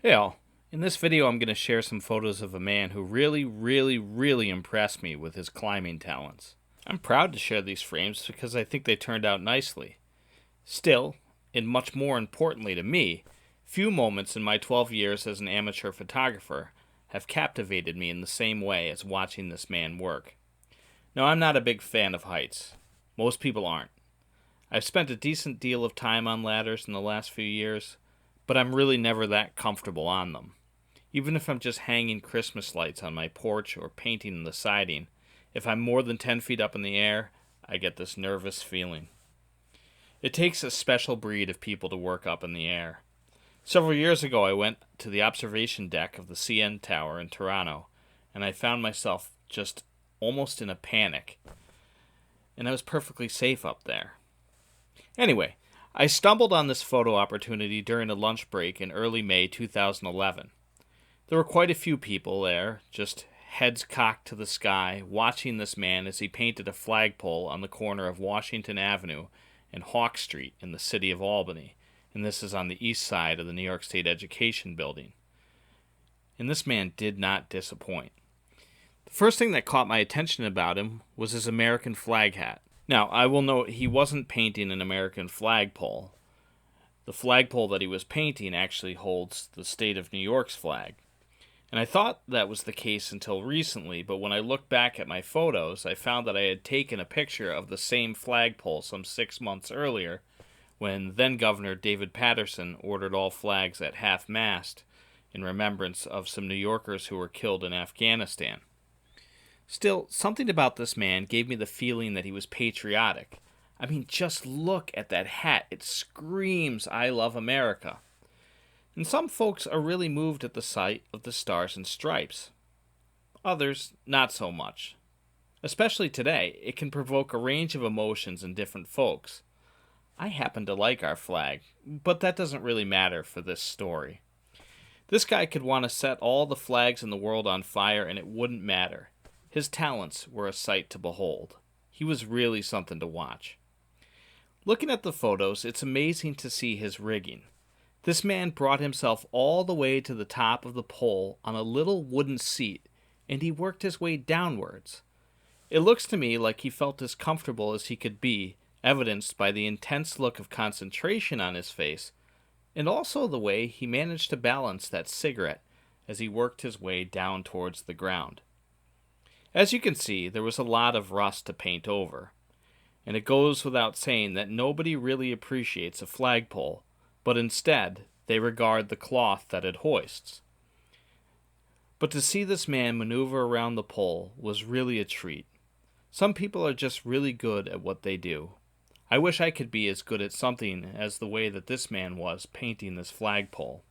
Hey all, in this video I'm going to share some photos of a man who really impressed me with his climbing talents. I'm proud to share these frames because I think they turned out nicely. Still, and much more importantly to me, few moments in my 12 years as an amateur photographer have captivated me in the same way as watching this man work. Now, I'm not a big fan of heights. Most people aren't. I've spent a decent deal of time on ladders in the last few years, but I'm really never that comfortable on them. Even if I'm just hanging Christmas lights on my porch or painting the siding, if I'm more than 10 feet up in the air, I get this nervous feeling. It takes a special breed of people to work up in the air. Several years ago, I went to the observation deck of the CN Tower in Toronto, and I found myself just almost in a panic. And I was perfectly safe up there. Anyway, I stumbled on this photo opportunity during a lunch break in early May 2011. There were quite a few people there, just heads cocked to the sky, watching this man as he painted a flagpole on the corner of Washington Avenue and Hawk Street in the city of Albany, and this is on the east side of the New York State Education Building. And this man did not disappoint. The first thing that caught my attention about him was his American flag hat. Now, I will note he wasn't painting an American flagpole. The flagpole that he was painting actually holds the state of New York's flag. And I thought that was the case until recently, but when I looked back at my photos, I found that I had taken a picture of the same flagpole some 6 months earlier, when then-Governor David Paterson ordered all flags at half-mast in remembrance of some New Yorkers who were killed in Afghanistan. Still, something about this man gave me the feeling that he was patriotic. I mean, just look at that hat. It screams, "I love America." And some folks are really moved at the sight of the stars and stripes. Others, not so much. Especially today, it can provoke a range of emotions in different folks. I happen to like our flag, but that doesn't really matter for this story. This guy could want to set all the flags in the world on fire and it wouldn't matter. His talents were a sight to behold. He was really something to watch. Looking at the photos, it's amazing to see his rigging. This man brought himself all the way to the top of the pole on a little wooden seat, and he worked his way downwards. It looks to me like he felt as comfortable as he could be, evidenced by the intense look of concentration on his face, and also the way he managed to balance that cigarette as he worked his way down towards the ground. As you can see, there was a lot of rust to paint over, and it goes without saying that nobody really appreciates a flagpole, but instead they regard the cloth that it hoists. But to see this man maneuver around the pole was really a treat. Some people are just really good at what they do. I wish I could be as good at something as the way that this man was painting this flagpole.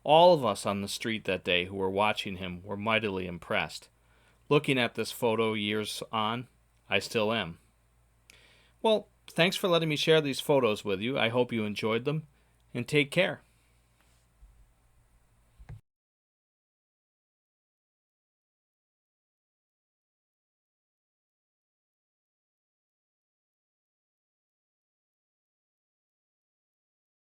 All of us on the street that day who were watching him were mightily impressed. Looking at this photo years on, I still am. Well, thanks for letting me share these photos with you. I hope you enjoyed them, and take care.